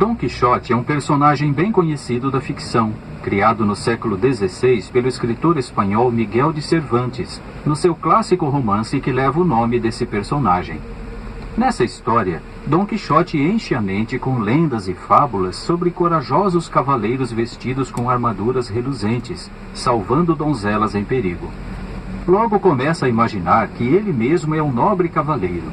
Dom Quixote é um personagem bem conhecido da ficção, criado no século XVI pelo escritor espanhol Miguel de Cervantes, no seu clássico romance que leva o nome desse personagem. Nessa história, Dom Quixote enche a mente com lendas e fábulas sobre corajosos cavaleiros vestidos com armaduras reluzentes, salvando donzelas em perigo. Logo começa a imaginar que ele mesmo é um nobre cavaleiro.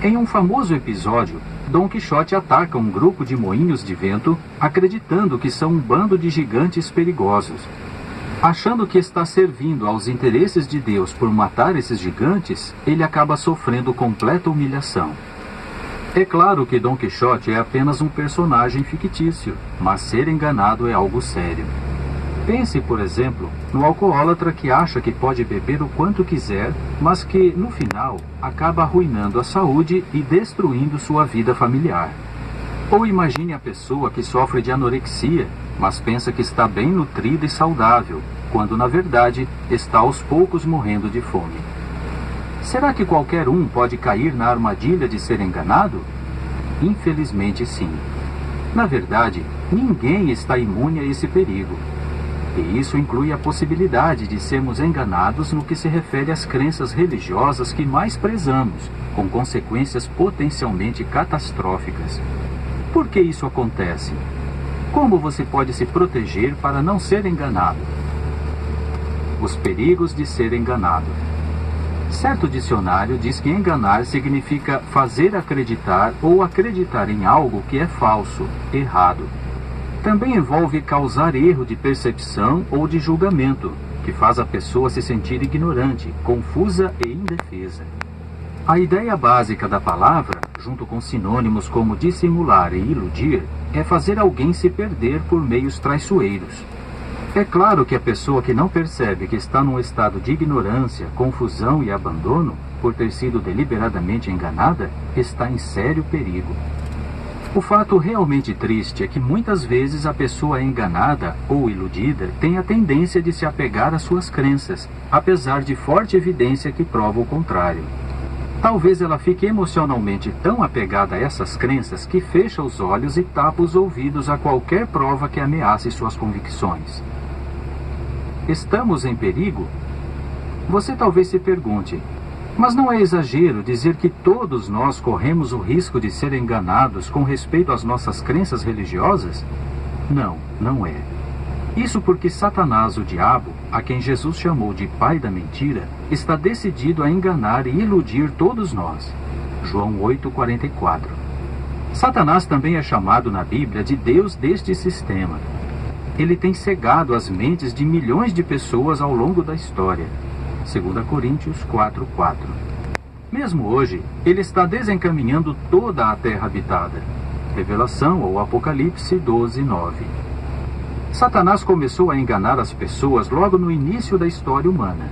Em um famoso episódio, Dom Quixote ataca um grupo de moinhos de vento, acreditando que são um bando de gigantes perigosos. Achando que está servindo aos interesses de Deus por matar esses gigantes, ele acaba sofrendo completa humilhação. É claro que Dom Quixote é apenas um personagem fictício, mas ser enganado é algo sério. Pense, por exemplo, no alcoólatra que acha que pode beber o quanto quiser, mas que, no final, acaba arruinando a saúde e destruindo sua vida familiar. Ou imagine a pessoa que sofre de anorexia, mas pensa que está bem nutrida e saudável, quando, na verdade, está aos poucos morrendo de fome. Será que qualquer um pode cair na armadilha de ser enganado? Infelizmente, sim. Na verdade, ninguém está imune a esse perigo. E isso inclui a possibilidade de sermos enganados no que se refere às crenças religiosas que mais prezamos, com consequências potencialmente catastróficas. Por que isso acontece? Como você pode se proteger para não ser enganado? Os perigos de ser enganado. Certo dicionário diz que enganar significa fazer acreditar ou acreditar em algo que é falso, errado. Também envolve causar erro de percepção ou de julgamento, que faz a pessoa se sentir ignorante, confusa e indefesa. A ideia básica da palavra, junto com sinônimos como dissimular e iludir, é fazer alguém se perder por meios traiçoeiros. É claro que a pessoa que não percebe que está num estado de ignorância, confusão e abandono, por ter sido deliberadamente enganada, está em sério perigo. O fato realmente triste é que muitas vezes a pessoa enganada ou iludida tem a tendência de se apegar às suas crenças, apesar de forte evidência que prova o contrário. Talvez ela fique emocionalmente tão apegada a essas crenças que fecha os olhos e tapa os ouvidos a qualquer prova que ameace suas convicções. Estamos em perigo? Você talvez se pergunte, mas não é exagero dizer que todos nós corremos o risco de ser enganados com respeito às nossas crenças religiosas? Não, não é. Isso porque Satanás, o diabo, a quem Jesus chamou de pai da mentira, está decidido a enganar e iludir todos nós. João 8,44. Satanás também é chamado na Bíblia de Deus deste sistema. Ele tem cegado as mentes de milhões de pessoas ao longo da história. 2 Coríntios 4,4. Mesmo hoje, ele está desencaminhando toda a terra habitada. Revelação ou Apocalipse 12,9. Satanás começou a enganar as pessoas logo no início da história humana.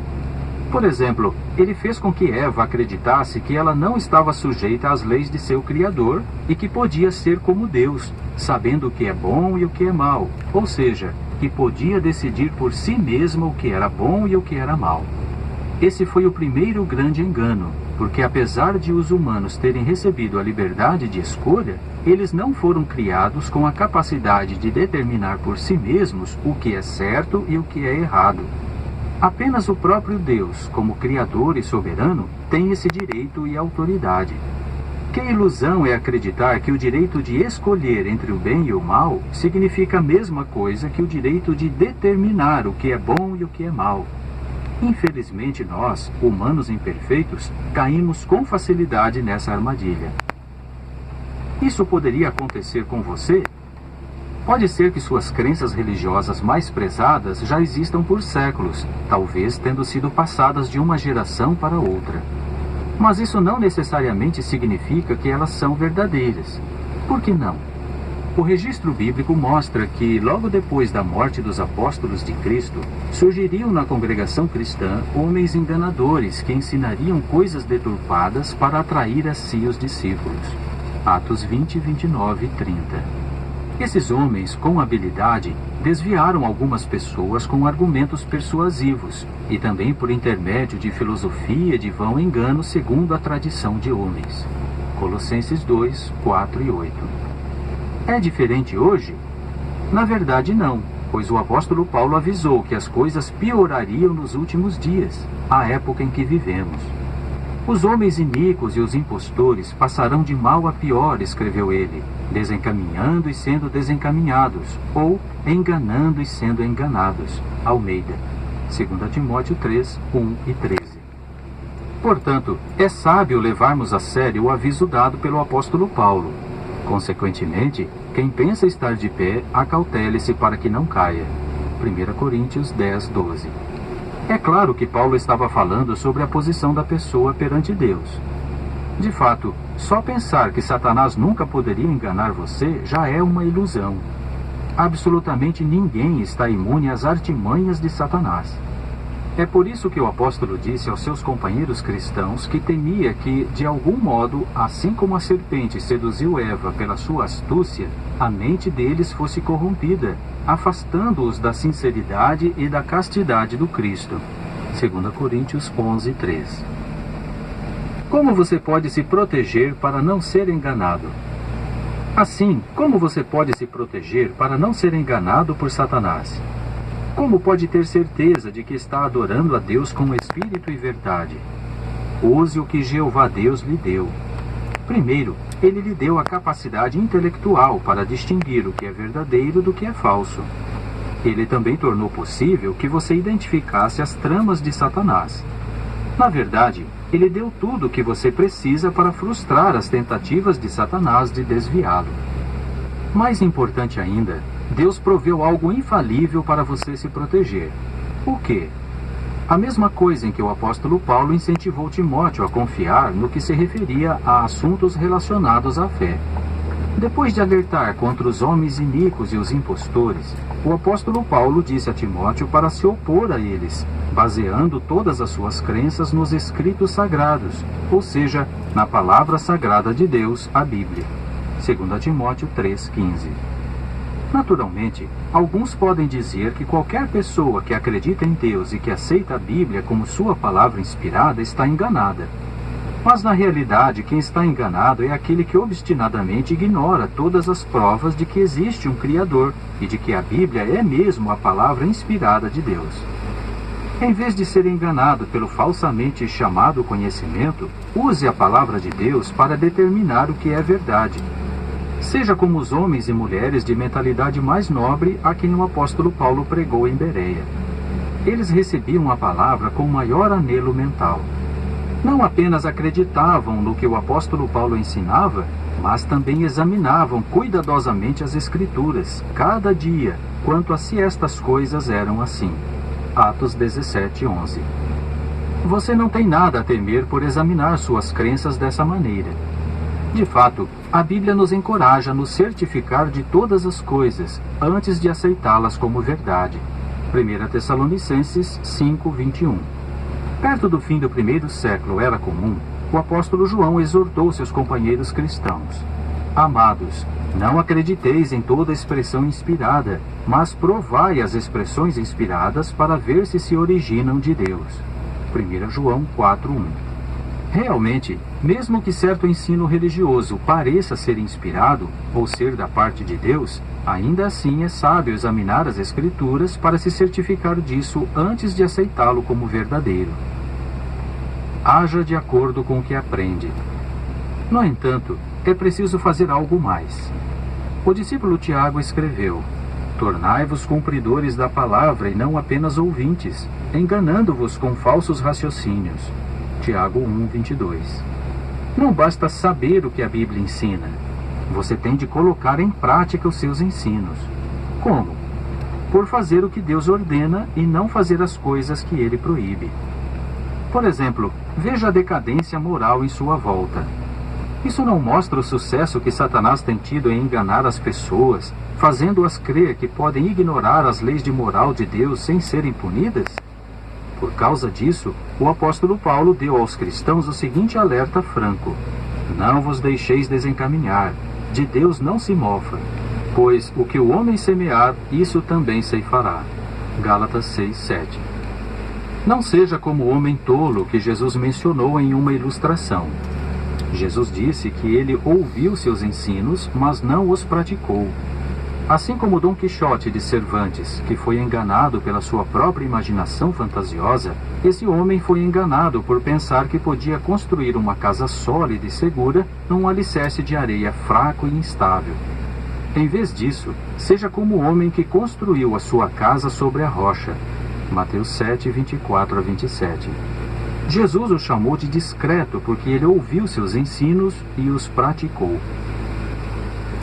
Por exemplo, ele fez com que Eva acreditasse que ela não estava sujeita às leis de seu Criador e que podia ser como Deus, sabendo o que é bom e o que é mal, ou seja, que podia decidir por si mesma o que era bom e o que era mal. Esse foi o primeiro grande engano, porque apesar de os humanos terem recebido a liberdade de escolha, eles não foram criados com a capacidade de determinar por si mesmos o que é certo e o que é errado. Apenas o próprio Deus, como Criador e soberano, tem esse direito e autoridade. Que ilusão é acreditar que o direito de escolher entre o bem e o mal significa a mesma coisa que o direito de determinar o que é bom e o que é mal. Infelizmente nós, humanos imperfeitos, caímos com facilidade nessa armadilha. Isso poderia acontecer com você? Pode ser que suas crenças religiosas mais prezadas já existam por séculos, talvez tendo sido passadas de uma geração para outra. Mas isso não necessariamente significa que elas são verdadeiras. Por que não? O registro bíblico mostra que, logo depois da morte dos apóstolos de Cristo, surgiriam na congregação cristã homens enganadores que ensinariam coisas deturpadas para atrair a si os discípulos. Atos 20, 29 e 30. Esses homens, com habilidade, desviaram algumas pessoas com argumentos persuasivos e também por intermédio de filosofia de vão engano segundo a tradição de homens. Colossenses 2, 4 e 8. É diferente hoje? Na verdade, não, pois o apóstolo Paulo avisou que as coisas piorariam nos últimos dias, a época em que vivemos. Os homens iníquos e os impostores passarão de mal a pior, escreveu ele, desencaminhando e sendo desencaminhados, ou enganando e sendo enganados. Almeida, 2 Timóteo 3, 1 e 13. Portanto, é sábio levarmos a sério o aviso dado pelo apóstolo Paulo. Consequentemente, quem pensa estar de pé, acautele-se para que não caia. 1 Coríntios 10, 12. É claro que Paulo estava falando sobre a posição da pessoa perante Deus. De fato, só pensar que Satanás nunca poderia enganar você já é uma ilusão. Absolutamente ninguém está imune às artimanhas de Satanás. É por isso que o apóstolo disse aos seus companheiros cristãos que temia que, de algum modo, assim como a serpente seduziu Eva pela sua astúcia, a mente deles fosse corrompida, afastando-os da sinceridade e da castidade do Cristo. 2 Coríntios 11, 3. Como você pode se proteger para não ser enganado? Assim, como você pode se proteger para não ser enganado por Satanás? Como pode ter certeza de que está adorando a Deus com espírito e verdade? Use o que Jeová Deus lhe deu. Primeiro, ele lhe deu a capacidade intelectual para distinguir o que é verdadeiro do que é falso. Ele também tornou possível que você identificasse as tramas de Satanás. Na verdade, ele deu tudo o que você precisa para frustrar as tentativas de Satanás de desviá-lo. Mais importante ainda, Deus proveu algo infalível para você se proteger. O quê? A mesma coisa em que o apóstolo Paulo incentivou Timóteo a confiar no que se referia a assuntos relacionados à fé. Depois de alertar contra os homens iníquos e os impostores, o apóstolo Paulo disse a Timóteo para se opor a eles, baseando todas as suas crenças nos escritos sagrados, ou seja, na palavra sagrada de Deus, a Bíblia. 2 Timóteo 3,15. Naturalmente, alguns podem dizer que qualquer pessoa que acredita em Deus e que aceita a Bíblia como sua palavra inspirada está enganada. Mas na realidade, quem está enganado é aquele que obstinadamente ignora todas as provas de que existe um Criador e de que a Bíblia é mesmo a palavra inspirada de Deus. Em vez de ser enganado pelo falsamente chamado conhecimento, use a palavra de Deus para determinar o que é verdade. Seja como os homens e mulheres de mentalidade mais nobre a quem o apóstolo Paulo pregou em Bereia. Eles recebiam a palavra com maior anelo mental. Não apenas acreditavam no que o apóstolo Paulo ensinava, mas também examinavam cuidadosamente as Escrituras, cada dia, quanto a se estas coisas eram assim. Atos 17, 11. Você não tem nada a temer por examinar suas crenças dessa maneira. De fato, a Bíblia nos encoraja a nos certificar de todas as coisas, antes de aceitá-las como verdade. 1 Tessalonicenses 5, 21. Perto do fim do primeiro século era comum, o apóstolo João exortou seus companheiros cristãos. Amados, não acrediteis em toda expressão inspirada, mas provai as expressões inspiradas para ver se originam de Deus. 1 João 4, 1. Realmente, mesmo que certo ensino religioso pareça ser inspirado ou ser da parte de Deus, ainda assim é sábio examinar as Escrituras para se certificar disso antes de aceitá-lo como verdadeiro. Haja de acordo com o que aprende. No entanto, é preciso fazer algo mais. O discípulo Tiago escreveu: tornai-vos cumpridores da palavra e não apenas ouvintes, enganando-vos com falsos raciocínios. Tiago 1, 22. Não basta saber o que a Bíblia ensina. Você tem de colocar em prática os seus ensinos. Como? Por fazer o que Deus ordena e não fazer as coisas que Ele proíbe. Por exemplo, veja a decadência moral em sua volta. Isso não mostra o sucesso que Satanás tem tido em enganar as pessoas, fazendo-as crer que podem ignorar as leis de moral de Deus sem serem punidas? Por causa disso, o apóstolo Paulo deu aos cristãos o seguinte alerta franco: não vos deixeis desencaminhar, de Deus não se mofa, pois o que o homem semear, isso também ceifará. Gálatas 6, 7. Não seja como o homem tolo que Jesus mencionou em uma ilustração. Jesus disse que ele ouviu seus ensinos, mas não os praticou. Assim como Dom Quixote de Cervantes, que foi enganado pela sua própria imaginação fantasiosa, esse homem foi enganado por pensar que podia construir uma casa sólida e segura num alicerce de areia fraco e instável. Em vez disso, seja como o homem que construiu a sua casa sobre a rocha. Mateus 7, 24 a 27. Jesus o chamou de discreto porque ele ouviu seus ensinos e os praticou.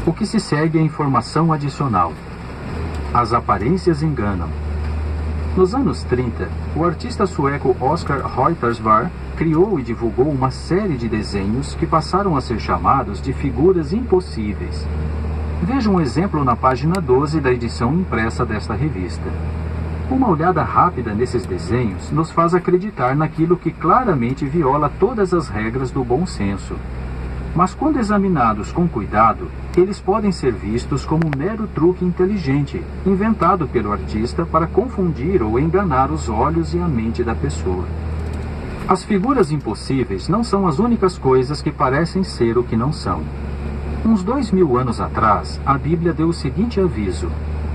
O que se segue é informação adicional. As aparências enganam. Nos anos 30, o artista sueco Oscar Reuterswärd criou e divulgou uma série de desenhos que passaram a ser chamados de figuras impossíveis. Veja um exemplo na página 12 da edição impressa desta revista. Uma olhada rápida nesses desenhos nos faz acreditar naquilo que claramente viola todas as regras do bom senso. Mas quando examinados com cuidado, eles podem ser vistos como um mero truque inteligente, inventado pelo artista para confundir ou enganar os olhos e a mente da pessoa. As figuras impossíveis não são as únicas coisas que parecem ser o que não são. Uns 2000 anos atrás, a Bíblia deu o seguinte aviso: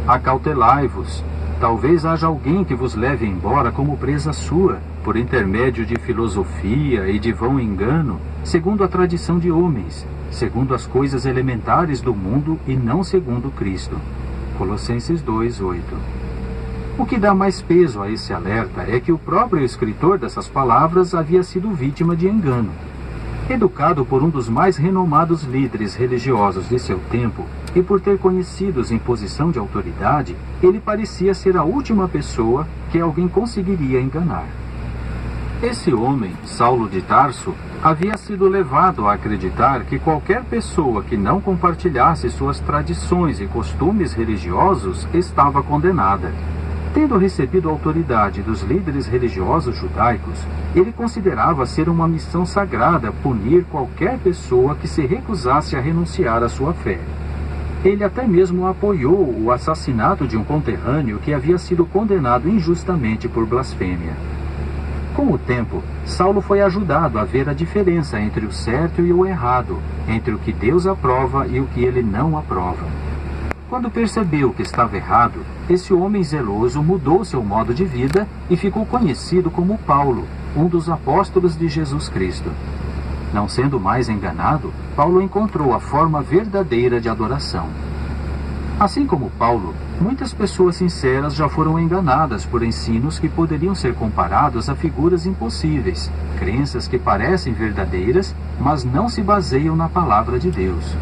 acautelai-vos, talvez haja alguém que vos leve embora como presa sua, por intermédio de filosofia e de vão engano, segundo a tradição de homens, segundo as coisas elementares do mundo e não segundo Cristo. Colossenses 2:8. O que dá mais peso a esse alerta é que o próprio escritor dessas palavras havia sido vítima de engano. Educado por um dos mais renomados líderes religiosos de seu tempo, e por ter conhecidos em posição de autoridade, ele parecia ser a última pessoa que alguém conseguiria enganar. Esse homem, Saulo de Tarso, havia sido levado a acreditar que qualquer pessoa que não compartilhasse suas tradições e costumes religiosos estava condenada. Tendo recebido a autoridade dos líderes religiosos judaicos, ele considerava ser uma missão sagrada punir qualquer pessoa que se recusasse a renunciar à sua fé. Ele até mesmo apoiou o assassinato de um conterrâneo que havia sido condenado injustamente por blasfêmia. Com o tempo, Saulo foi ajudado a ver a diferença entre o certo e o errado, entre o que Deus aprova e o que ele não aprova. Quando percebeu que estava errado, esse homem zeloso mudou seu modo de vida e ficou conhecido como Paulo, um dos apóstolos de Jesus Cristo. Não sendo mais enganado, Paulo encontrou a forma verdadeira de adoração. Assim como Paulo, muitas pessoas sinceras já foram enganadas por ensinos que poderiam ser comparados a figuras impossíveis, crenças que parecem verdadeiras, mas não se baseiam na palavra de Deus.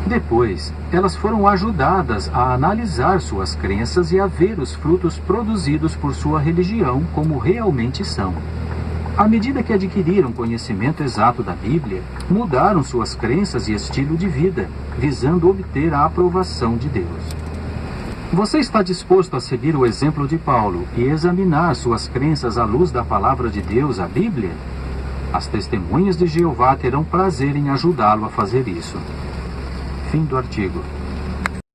Depois, elas foram ajudadas a analisar suas crenças e a ver os frutos produzidos por sua religião como realmente são. À medida que adquiriram conhecimento exato da Bíblia, mudaram suas crenças e estilo de vida, visando obter a aprovação de Deus. Você está disposto a seguir o exemplo de Paulo e examinar suas crenças à luz da palavra de Deus, a Bíblia? As testemunhas de Jeová terão prazer em ajudá-lo a fazer isso. Fim do artigo.